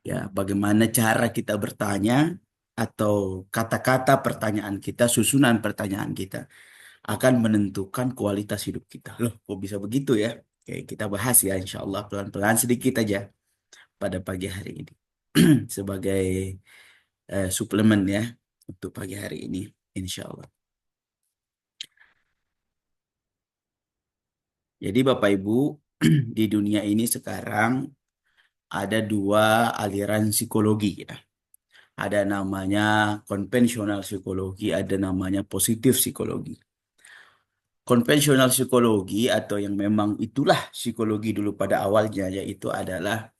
Ya, bagaimana cara kita bertanya atau kata-kata pertanyaan kita, susunan pertanyaan kita akan menentukan kualitas hidup kita. Loh, kok bisa begitu ya? Oke, kita bahas ya insya Allah pelan-pelan sedikit aja pada pagi hari ini. Sebagai suplemen ya untuk pagi hari ini insya Allah. Jadi Bapak Ibu, di dunia ini sekarang ada dua aliran psikologi ya. Ada namanya konvensional psikologi, ada namanya positif psikologi. Konvensional psikologi atau yang memang itulah psikologi dulu pada awalnya yaitu adalah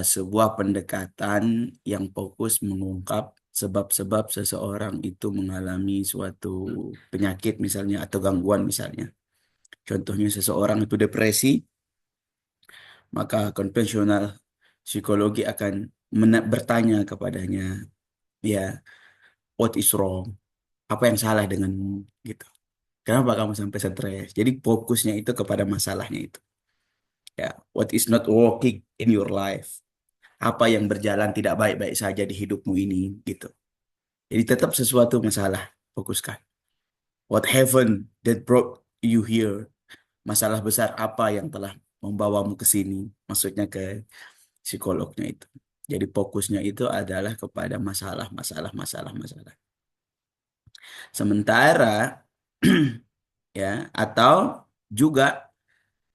sebuah pendekatan yang fokus mengungkap sebab-sebab seseorang itu mengalami suatu penyakit misalnya atau gangguan misalnya. Contohnya seseorang itu depresi, maka konvensional psikologi akan bertanya kepadanya, ya, what is wrong? Apa yang salah denganmu? Gitu. Kenapa kamu sampai stres? Jadi fokusnya itu kepada masalahnya itu. Ya, what is not working in your life? Apa yang berjalan tidak baik-baik saja di hidupmu ini, gitu. Jadi tetap sesuatu masalah, fokuskan. What happened that brought you here? Masalah besar apa yang telah membawamu ke sini? Maksudnya ke psikolognya itu. Jadi fokusnya itu adalah kepada masalah, masalah, masalah, masalah. Sementara ya, atau juga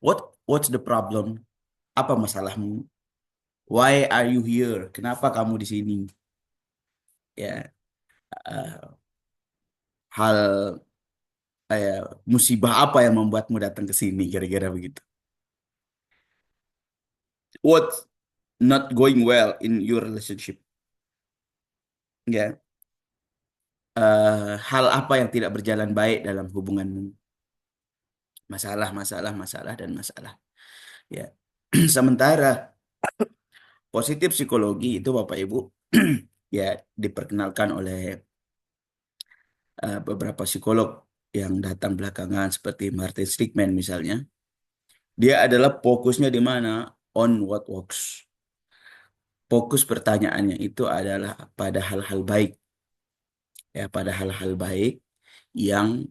what's the problem? Apa masalahmu? Why are you here? Kenapa kamu di sini? Ya, eh, hal musibah apa yang membuatmu datang ke sini? Kira-kira begitu. What's not going well in your relationship? Ya, hal apa yang tidak berjalan baik dalam hubunganmu? Masalah, masalah, masalah, dan masalah. Ya, sementara positif psikologi itu Bapak Ibu ya diperkenalkan oleh beberapa psikolog yang datang belakangan seperti Martin Seligman misalnya. Dia adalah fokusnya di mana? On what works. Fokus pertanyaannya itu adalah pada hal-hal baik, ya pada hal-hal baik yang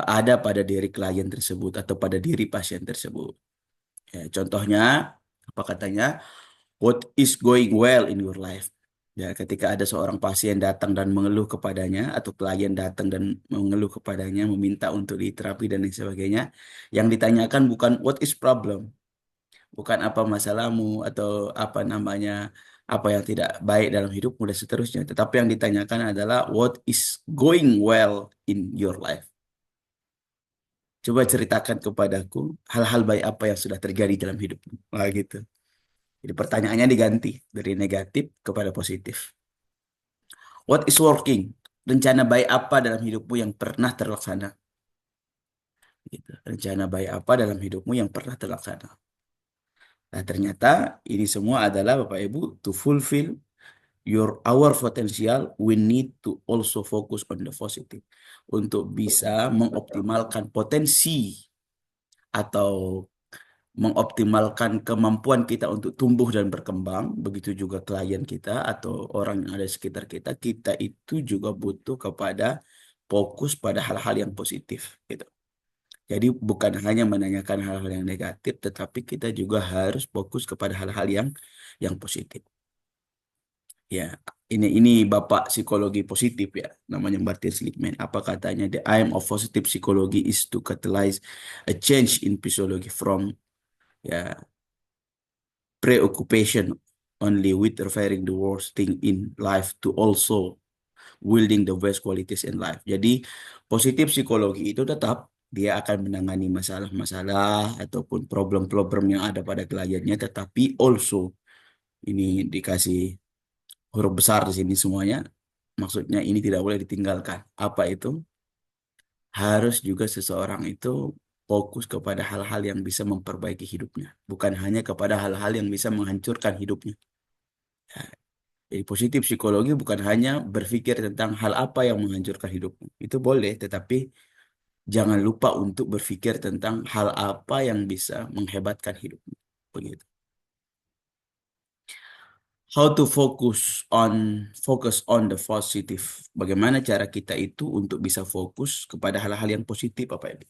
ada pada diri klien tersebut atau pada diri pasien tersebut. Ya, contohnya apa katanya? What is going well in your life? Ya, ketika ada seorang pasien datang dan mengeluh kepadanya atau klien datang dan mengeluh kepadanya, meminta untuk diterapi dan lain sebagainya, yang ditanyakan bukan what is problem, bukan apa masalahmu atau apa namanya, apa yang tidak baik dalam hidupmu dan seterusnya, tetapi yang ditanyakan adalah what is going well in your life. Coba ceritakan kepadaku hal-hal baik apa yang sudah terjadi dalam hidupmu. Wah, gitu. Jadi pertanyaannya diganti dari negatif kepada positif. What is working? Rencana baik apa dalam hidupmu yang pernah terlaksana? Gitu. Rencana baik apa dalam hidupmu yang pernah terlaksana? Nah, ternyata ini semua adalah Bapak Ibu to fulfill our potential, we need to also focus on the positive. Untuk bisa mengoptimalkan potensi atau mengoptimalkan kemampuan kita untuk tumbuh dan berkembang, begitu juga klien kita atau orang yang ada di sekitar kita, kita itu juga butuh kepada fokus pada hal-hal yang positif, gitu. Jadi bukan hanya menanyakan hal-hal yang negatif, tetapi kita juga harus fokus kepada hal-hal yang positif. Ya, ini Bapak psikologi positif ya, namanya Martin Seligman. Apa katanya? The aim of positive psychology is to catalyze a change in physiology from ya preoccupation only with referring the worst thing in life to also wielding the best qualities in life. Jadi positif psikologi itu tetap dia akan menangani masalah-masalah ataupun problem-problem yang ada pada kliennya, tetapi also ini dikasih huruf besar di sini semuanya. Maksudnya ini tidak boleh ditinggalkan. Apa itu? Harus juga seseorang itu fokus kepada hal-hal yang bisa memperbaiki hidupnya, bukan hanya kepada hal-hal yang bisa menghancurkan hidupnya. Ya, jadi positif psikologi bukan hanya berpikir tentang hal apa yang menghancurkan hidupmu. Itu boleh, tetapi jangan lupa untuk berpikir tentang hal apa yang bisa menghebatkan hidupmu. Begitu. how to focus on the positive. Bagaimana cara kita itu untuk bisa fokus kepada hal-hal yang positif, Bapak Ibu?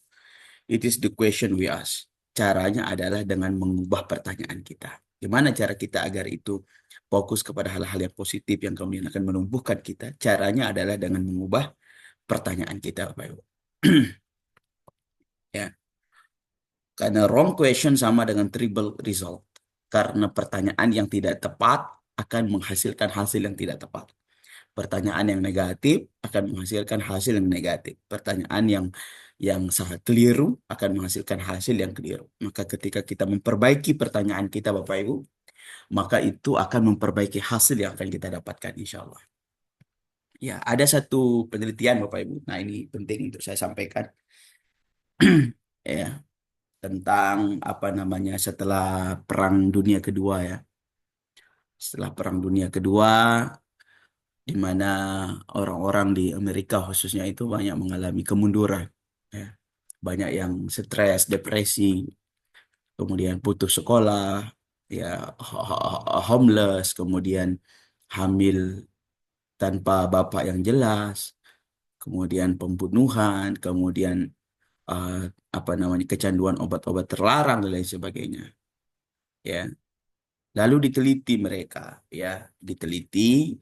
It is the question we ask. Caranya adalah dengan mengubah pertanyaan kita. Gimana cara kita agar itu fokus kepada hal-hal yang positif yang kemudian akan menumbuhkan kita? Caranya adalah dengan mengubah pertanyaan kita, Bapak Ibu. Ya, karena wrong question sama dengan triple result. Karena pertanyaan yang tidak tepat akan menghasilkan hasil yang tidak tepat. Pertanyaan yang negatif akan menghasilkan hasil yang negatif. Pertanyaan yang sangat keliru akan menghasilkan hasil yang keliru. Maka ketika kita memperbaiki pertanyaan kita, Bapak Ibu, maka itu akan memperbaiki hasil yang akan kita dapatkan, insya Allah. Ya, ada satu penelitian, Bapak Ibu. Nah, ini penting untuk saya sampaikan. Ya, tentang apa namanya setelah Perang Dunia Kedua ya. Setelah Perang Dunia Kedua, di mana orang-orang di Amerika khususnya itu banyak mengalami kemunduran. Ya. Banyak yang stres, depresi, kemudian putus sekolah, ya homeless, kemudian hamil tanpa bapak yang jelas, kemudian pembunuhan, kemudian eh, apa namanya kecanduan obat-obat terlarang dan lain sebagainya. Ya, lalu diteliti mereka, ya, diteliti.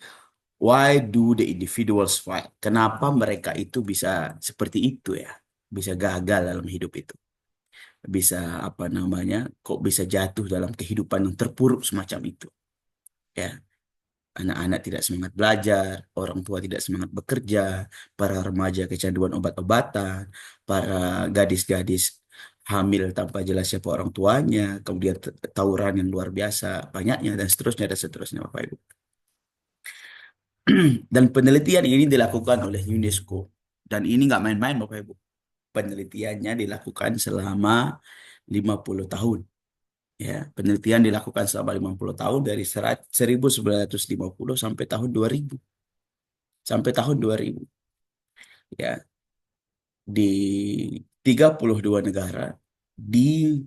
Why do the individuals fight? Kenapa mereka itu bisa seperti itu ya? Bisa gagal dalam hidup itu. Bisa apa namanya? Kok bisa jatuh dalam kehidupan yang terpuruk semacam itu? Ya, anak-anak tidak semangat belajar, orang tua tidak semangat bekerja, para remaja kecanduan obat-obatan, para gadis-gadis hamil tanpa jelas siapa orang tuanya, kemudian tawuran yang luar biasa banyaknya dan seterusnya Bapak Ibu. Dan penelitian ini dilakukan oleh UNESCO. Dan ini nggak main-main Bapak Ibu. Penelitiannya dilakukan selama 50 tahun. Ya, penelitian dilakukan selama 50 tahun dari 1950 sampai tahun 2000. Sampai tahun 2000. Ya, di 32 negara di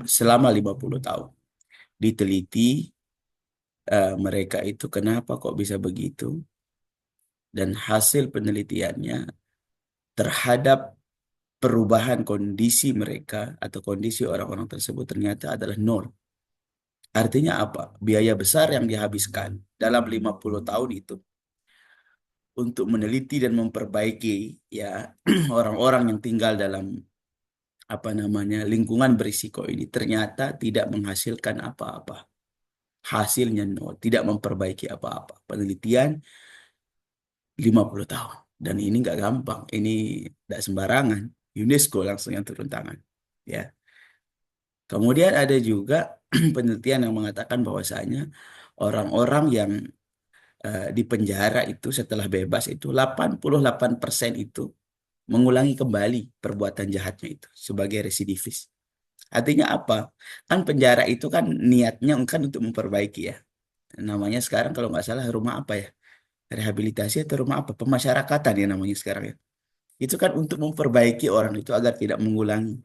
selama 50 tahun. Diteliti mereka itu kenapa kok bisa begitu. Dan hasil penelitiannya terhadap perubahan kondisi mereka atau kondisi orang-orang tersebut ternyata adalah nol. Artinya apa? Biaya besar yang dihabiskan dalam 50 tahun itu untuk meneliti dan memperbaiki ya orang-orang yang tinggal dalam apa namanya lingkungan berisiko ini ternyata tidak menghasilkan apa-apa. Hasilnya nol, tidak memperbaiki apa-apa. Penelitian 50 tahun. Dan ini nggak gampang, ini nggak sembarangan. UNESCO langsung yang turun tangan. Ya. Kemudian ada juga penelitian yang mengatakan bahwasanya orang-orang yang di penjara itu setelah bebas itu 88% itu mengulangi kembali perbuatan jahatnya itu sebagai residivis. Artinya apa? Kan penjara itu kan niatnya kan untuk memperbaiki ya. Namanya sekarang kalau nggak salah rumah apa ya? Rehabilitasi atau rumah apa? Pemasyarakatan ya namanya sekarang ya. Itu kan untuk memperbaiki orang itu agar tidak mengulangi.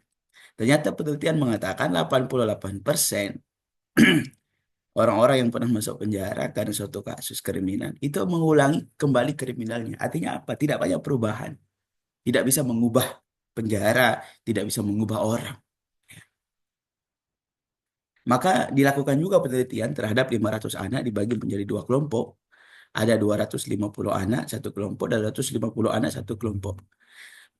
Ternyata penelitian mengatakan 88% orang-orang yang pernah masuk penjara karena suatu kasus kriminal itu mengulangi kembali kriminalnya. Artinya apa? Tidak banyak perubahan. Tidak bisa mengubah penjara, tidak bisa mengubah orang. Maka dilakukan juga penelitian terhadap 500 anak dibagi menjadi dua kelompok. Ada 250 anak satu kelompok dan 250 anak satu kelompok.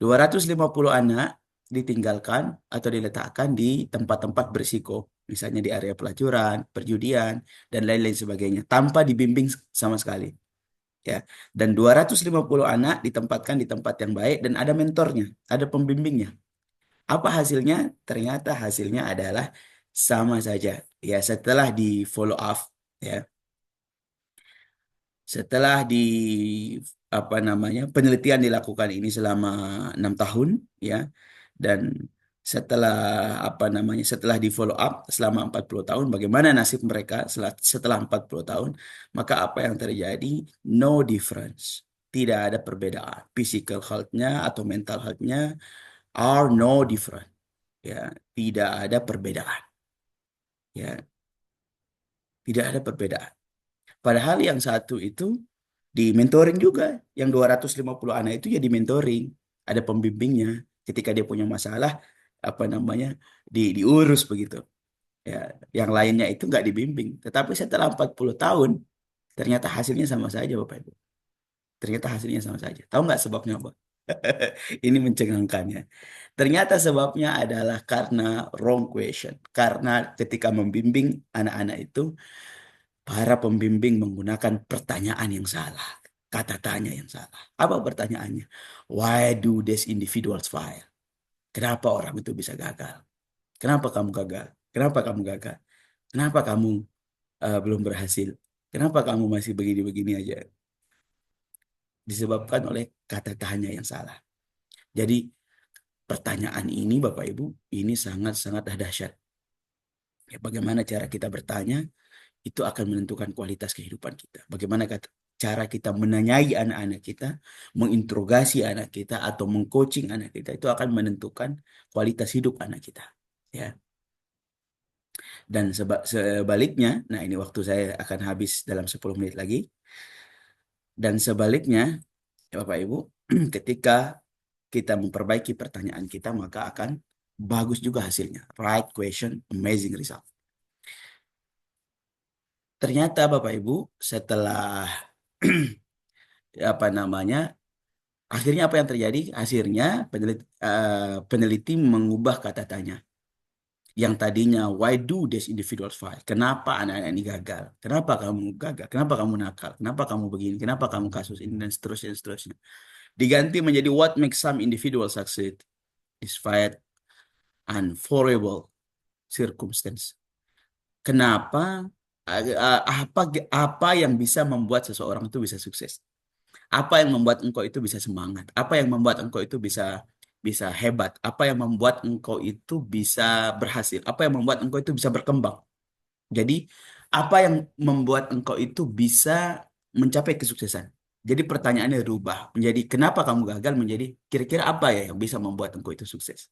250 anak ditinggalkan atau diletakkan di tempat-tempat berisiko, misalnya di area pelacuran, perjudian, dan lain-lain sebagainya, tanpa dibimbing sama sekali. Ya, dan 250 anak ditempatkan di tempat yang baik dan ada mentornya, ada pembimbingnya. Apa hasilnya? Ternyata hasilnya adalah sama saja. Ya, setelah di follow up, ya, setelah di apa namanya penelitian dilakukan ini selama 6 tahun, ya, dan setelah apa namanya setelah di follow up selama 40 tahun, bagaimana nasib mereka setelah 40 tahun? Maka apa yang terjadi? No difference, tidak ada perbedaan. Physical health-nya atau mental health-nya are no different, ya, tidak ada perbedaan, ya, tidak ada perbedaan. Padahal yang satu itu di mentoring juga. Yang 250 anak itu ya di mentoring. Ada pembimbingnya. Ketika dia punya masalah, apa namanya, diurus begitu. Ya, yang lainnya itu nggak dibimbing. Tetapi setelah 40 tahun, ternyata hasilnya sama saja, Bapak Ibu. Ternyata hasilnya sama saja. Tahu nggak sebabnya apa? Ini mencengangkannya. Ternyata sebabnya adalah karena wrong question. Karena ketika membimbing anak-anak itu, para pembimbing menggunakan pertanyaan yang salah. Kata tanya yang salah. Apa pertanyaannya? Why do these individuals fail? Kenapa orang itu bisa gagal? Kenapa kamu gagal? Kenapa kamu gagal? Kenapa kamu belum berhasil? Kenapa kamu masih begini-begini aja? Disebabkan oleh kata tanya yang salah. Jadi pertanyaan ini Bapak Ibu, ini sangat-sangat dahsyat. Ya, bagaimana cara kita bertanya, itu akan menentukan kualitas kehidupan kita. Bagaimana cara kita menanyai anak-anak kita, menginterogasi anak kita, atau mengcoaching anak kita, itu akan menentukan kualitas hidup anak kita. Ya. Dan sebaliknya, nah ini waktu saya akan habis dalam 10 menit lagi. Dan sebaliknya, ya Bapak Ibu, ketika kita memperbaiki pertanyaan kita, maka akan bagus juga hasilnya. Right question, amazing result. Ternyata Bapak Ibu, setelah apa namanya, akhirnya apa yang terjadi? Akhirnya peneliti mengubah kata tanya. Yang tadinya, why do these individuals fail? Kenapa anak-anak ini gagal? Kenapa kamu gagal? Kenapa kamu nakal? Kenapa kamu begini? Kenapa kamu kasus ini? Dan seterusnya, seterusnya. Diganti menjadi what makes some individuals succeed despite unfavorable circumstance. Kenapa? Apa yang bisa membuat seseorang itu bisa sukses? Apa yang membuat engkau itu bisa semangat? Apa yang membuat engkau itu bisa bisa hebat? Apa yang membuat engkau itu bisa berhasil? Apa yang membuat engkau itu bisa berkembang? Jadi, apa yang membuat engkau itu bisa mencapai kesuksesan? Jadi pertanyaannya berubah menjadi kenapa kamu gagal menjadi kira-kira apa ya yang bisa membuat engkau itu sukses?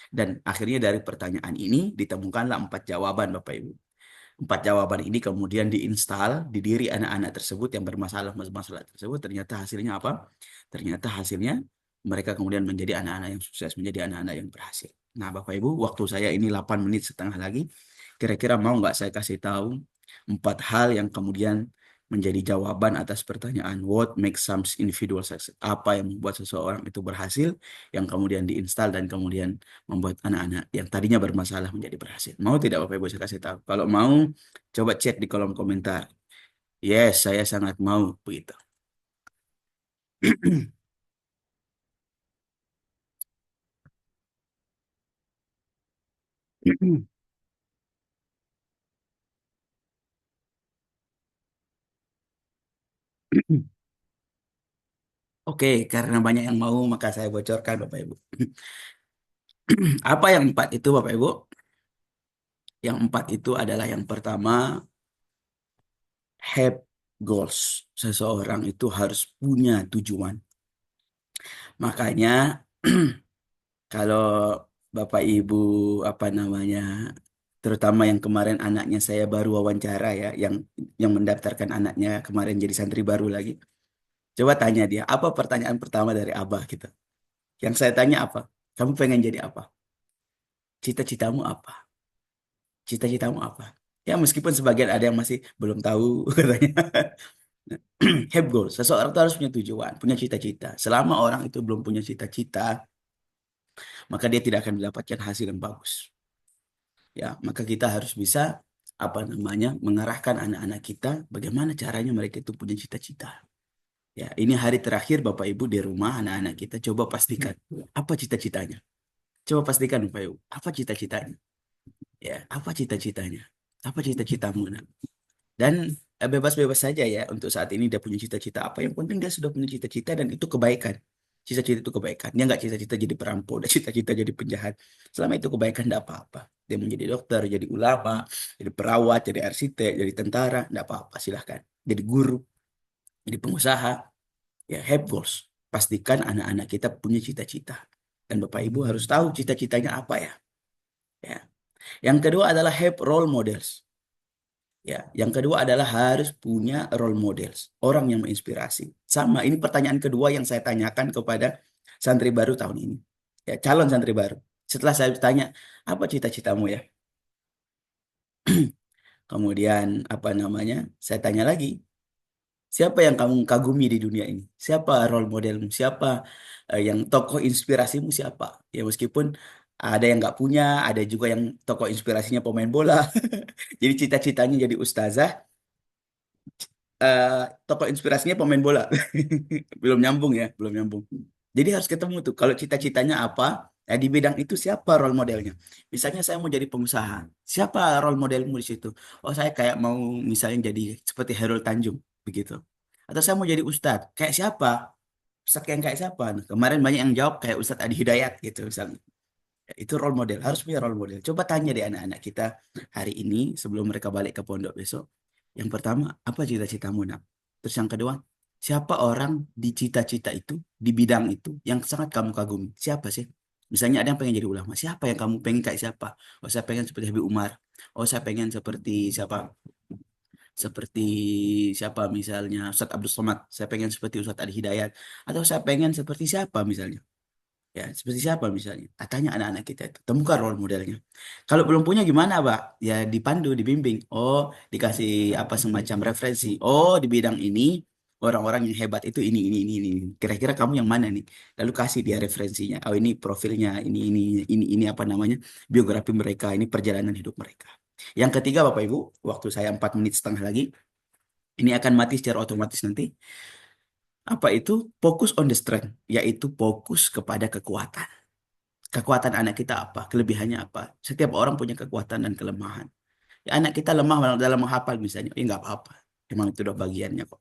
Dan akhirnya dari pertanyaan ini ditemukanlah 4 jawaban Bapak Ibu. 4 jawaban ini kemudian diinstal di diri anak-anak tersebut yang bermasalah tersebut. Ternyata hasilnya apa? Ternyata hasilnya mereka kemudian menjadi anak-anak yang sukses, menjadi anak-anak yang berhasil. Nah, Bapak Ibu, waktu saya ini 8 menit setengah lagi. Kira-kira mau nggak saya kasih tahu 4 hal yang kemudian menjadi jawaban atas pertanyaan what makes some individual success? Apa yang membuat seseorang itu berhasil, yang kemudian diinstal dan kemudian membuat anak-anak yang tadinya bermasalah menjadi berhasil. Mau tidak Bapak Ibu saya kasih tahu? Kalau mau, coba cek di kolom komentar. Yes, saya sangat mau begitu. Oke, karena banyak yang mau, maka saya bocorkan Bapak Ibu. Apa yang 4 itu Bapak Ibu? Yang 4 itu adalah yang pertama, have goals. Seseorang itu harus punya tujuan. Makanya kalau Bapak Ibu apa namanya, terutama yang kemarin anaknya saya baru wawancara ya, yang mendaftarkan anaknya kemarin jadi santri baru lagi. Coba tanya dia, apa pertanyaan pertama dari Abah gitu? Yang saya tanya apa? Kamu pengen jadi apa? Cita-citamu apa? Cita-citamu apa? Ya meskipun sebagian ada yang masih belum tahu katanya. Have goals. Seseorang itu harus punya tujuan, punya cita-cita. Selama orang itu belum punya cita-cita, maka dia tidak akan mendapatkan hasil yang bagus. Ya, maka kita harus bisa apa namanya mengarahkan anak-anak kita bagaimana caranya mereka itu punya cita-cita. Ya, ini hari terakhir Bapak Ibu di rumah anak-anak kita coba pastikan apa cita-citanya. Coba pastikan Bapak Ibu, apa cita-citanya? Ya, apa cita-citanya? Apa cita-citamu? Nak? Dan bebas-bebas saja ya untuk saat ini dia punya cita-cita apa. Yang penting dia sudah punya cita-cita dan itu kebaikan. Cita-cita itu kebaikan. Dia nggak cita-cita jadi perampok, dia cita-cita jadi penjahat. Selama itu kebaikan tidak apa-apa. Dia menjadi dokter, jadi ulama, jadi perawat, jadi arsitek, jadi tentara, tidak apa-apa. Silahkan. Jadi guru, jadi pengusaha. Ya, have goals. Pastikan anak-anak kita punya cita-cita. Dan Bapak Ibu harus tahu cita-citanya apa ya. Ya. Yang kedua adalah have role models. Ya, yang kedua adalah harus punya role models, orang yang menginspirasi. Sama, ini pertanyaan kedua yang saya tanyakan kepada santri baru tahun ini. Ya, calon santri baru. Setelah saya tanya, apa cita-citamu ya? Kemudian apa namanya? Saya tanya lagi, siapa yang kamu kagumi di dunia ini? Siapa role modelmu? Siapa yang tokoh inspirasimu siapa? Ya meskipun ada yang nggak punya, ada juga yang tokoh inspirasinya pemain bola. Jadi cita-citanya jadi ustazah, eh, tokoh inspirasinya pemain bola. Belum nyambung ya, belum nyambung. Jadi harus ketemu tuh. Kalau cita-citanya apa, ya di bidang itu siapa role modelnya? Misalnya saya mau jadi pengusaha, siapa role modelmu di situ? Oh saya kayak mau misalnya jadi seperti Hairul Tanjung, begitu. Atau saya mau jadi ustadz, kayak siapa? Ustadz yang kayak siapa? Nah, kemarin banyak yang jawab kayak Ustadz Adi Hidayat gitu misalnya. Ya, itu role model, harus punya role model. Coba tanya deh anak-anak kita hari ini sebelum mereka balik ke pondok besok. Yang pertama, apa cita-citamu, nak? Terus yang kedua, siapa orang di cita-cita itu, di bidang itu yang sangat kamu kagumi? Siapa sih? Misalnya ada yang pengen jadi ulama. Siapa yang kamu pengen kayak siapa? Oh, saya pengen seperti Habib Umar. Oh, saya pengen seperti siapa? Seperti siapa misalnya Ustadz Abdul Somad. Saya pengen seperti Ustadz Adi Hidayat. Atau saya pengen seperti siapa misalnya. Ya, seperti siapa misalnya? Ah, tanya anak-anak kita itu. Temukan role modelnya. Kalau belum punya gimana, Pak? Ya dipandu, dibimbing. Oh, dikasih apa semacam referensi. Oh, di bidang ini orang-orang yang hebat itu ini. Kira-kira kamu yang mana nih? Lalu kasih dia referensinya. Oh, ini profilnya, ini apa namanya? Biografi mereka, ini perjalanan hidup mereka. Yang ketiga, Bapak Ibu, waktu saya 4 menit setengah lagi, ini akan mati secara otomatis nanti. Apa itu? Fokus on the strength, yaitu fokus kepada kekuatan. Kekuatan anak kita apa? Kelebihannya apa? Setiap orang punya kekuatan dan kelemahan. Ya, anak kita lemah dalam menghafal misalnya. Ya nggak apa-apa. Emang itu udah bagiannya kok.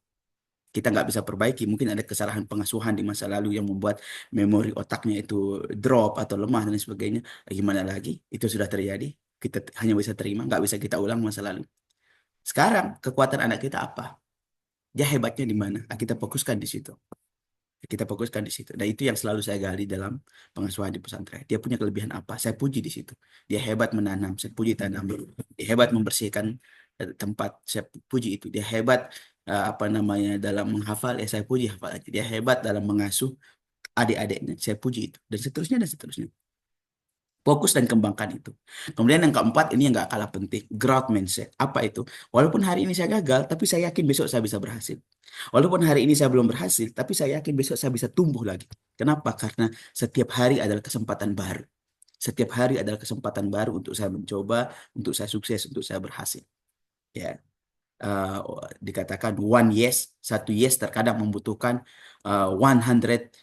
Kita nggak bisa perbaiki. Mungkin ada kesalahan pengasuhan di masa lalu yang membuat memori otaknya itu drop atau lemah dan lain sebagainya. Gimana lagi? Itu sudah terjadi. Kita hanya bisa terima. Nggak bisa kita ulang masa lalu. Sekarang kekuatan anak kita apa? Dia hebatnya di mana? Ah, kita fokuskan di situ. Kita fokuskan di situ. Dan itu yang selalu saya gali dalam pengasuhan di pesantren. Dia punya kelebihan apa? Saya puji di situ. Dia hebat menanam, saya puji tanam. Dia hebat membersihkan tempat, saya puji itu. Dia hebat apa namanya dalam menghafal, ya saya puji hafalannya. Dia hebat dalam mengasuh adik-adiknya, saya puji itu. Dan seterusnya dan seterusnya. Fokus dan kembangkan itu. Kemudian yang keempat, ini yang nggak kalah penting, growth mindset. Apa itu? Walaupun hari ini saya gagal, tapi saya yakin besok saya bisa berhasil. Walaupun hari ini saya belum berhasil, tapi saya yakin besok saya bisa tumbuh lagi. Kenapa? Karena setiap hari adalah kesempatan baru. Setiap hari adalah kesempatan baru untuk saya mencoba, untuk saya sukses, untuk saya berhasil. Ya, uh, dikatakan one yes, satu yes terkadang membutuhkan 100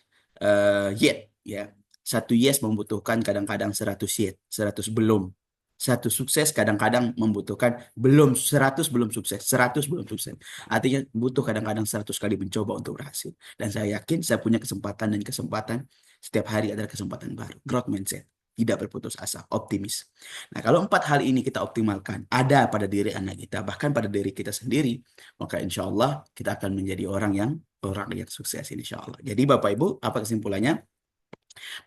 yet, ya. Satu yes membutuhkan kadang-kadang 100 yet, 100 belum. Satu sukses kadang-kadang membutuhkan belum 100 belum sukses, 100 belum sukses. Artinya butuh kadang-kadang 100 kali mencoba untuk berhasil. Dan saya yakin saya punya kesempatan dan kesempatan setiap hari adalah kesempatan baru. Growth mindset, tidak berputus asa, optimis. Nah, kalau empat hal ini kita optimalkan, ada pada diri anak kita, bahkan pada diri kita sendiri, maka insya Allah kita akan menjadi orang yang sukses insya Allah. Jadi Bapak Ibu, apa kesimpulannya?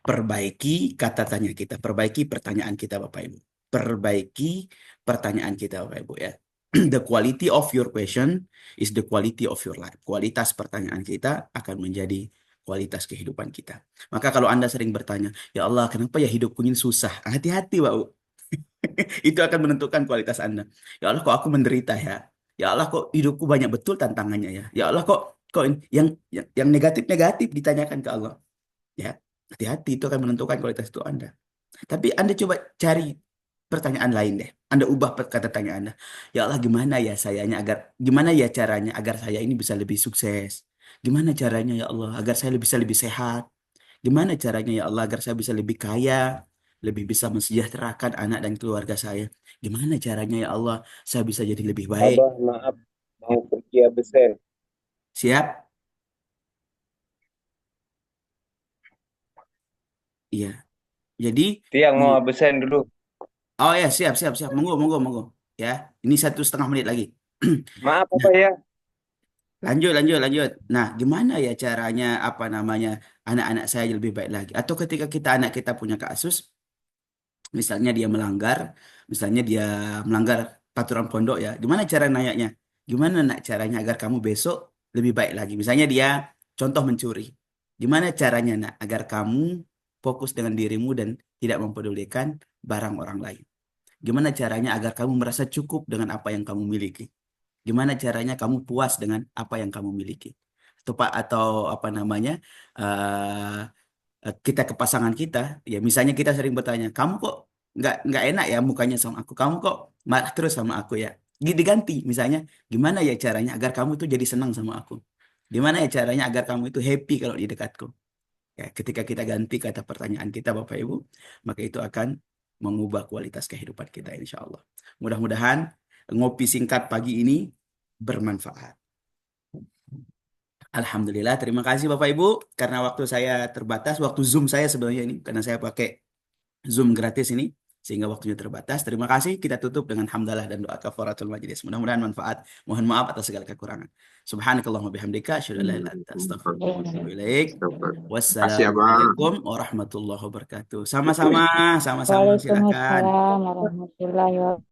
Perbaiki kata tanya kita, perbaiki pertanyaan kita Bapak Ibu. Perbaiki pertanyaan kita Bapak Ibu ya. The quality of your question is the quality of your life. Kualitas pertanyaan kita akan menjadi kualitas kehidupan kita. Maka kalau Anda sering bertanya, ya Allah, kenapa ya hidupku ini susah? Hati-hati, Pak. Itu akan menentukan kualitas Anda. Ya Allah, kok aku menderita ya? Ya Allah, kok hidupku banyak betul tantangannya ya? Ya Allah, kok yang negatif-negatif ditanyakan ke Allah. Ya, hati-hati, itu akan menentukan kualitas itu Anda. Tapi Anda coba cari pertanyaan lain deh. Anda ubah kata tanya Anda. Ya Allah, gimana ya caranya agar saya ini bisa lebih sukses? Gimana caranya ya Allah agar saya bisa lebih sehat? Gimana caranya ya Allah agar saya bisa lebih kaya, lebih bisa mensejahterakan anak dan keluarga saya? Gimana caranya ya Allah saya bisa jadi lebih baik? Abah, maaf, mau pergi absen. Siap? Iya. Jadi, Tiang mau di- absen dulu. oh ya siap, siap, siap. Monggo, monggo, monggo. Ya, ini 1,5 menit lagi. Maaf Nah, apa ya? lanjut, lanjut, lanjut. Nah, gimana ya caranya apa namanya anak-anak saya lebih baik lagi? Atau ketika anak kita punya kasus, misalnya dia melanggar peraturan pondok ya. Gimana cara nanyanya? Gimana nak caranya agar kamu besok lebih baik lagi? Misalnya dia contoh mencuri. Gimana caranya nak agar kamu fokus dengan dirimu dan tidak mempedulikan barang orang lain? Gimana caranya agar kamu merasa cukup dengan apa yang kamu miliki? Gimana caranya kamu puas dengan apa yang kamu miliki? Atau apa namanya? eh, kita ke pasangan kita, ya misalnya kita sering bertanya, kamu kok nggak enak ya mukanya sama aku, kamu kok marah terus sama aku ya, diganti misalnya, gimana ya caranya agar kamu tuh jadi senang sama aku, gimana ya caranya agar kamu itu happy kalau di dekatku. Ya, ketika kita ganti kata pertanyaan kita Bapak Ibu, maka itu akan mengubah kualitas kehidupan kita insya Allah. Mudah-mudahan ngopi singkat pagi ini bermanfaat. Alhamdulillah, terima kasih Bapak Ibu. Karena waktu saya terbatas, waktu Zoom saya sebenarnya ini, karena saya pakai Zoom gratis ini, sehingga waktunya terbatas. Terima kasih, kita tutup dengan hamdalah dan doa kafaratul majelis. Mudah-mudahan manfaat. Mohon maaf atas segala kekurangan. Subhanakallahumma bihamdika, asyhadu an la ilaha illa anta, astaghfiruka wa atubu ilaik. Kasih ya Bang. Wassalamualaikum warahmatullahi wabarakatuh. Sama-sama, sama-sama, silakan. Waalaikumsalam warahmatullahi wabarakatuh.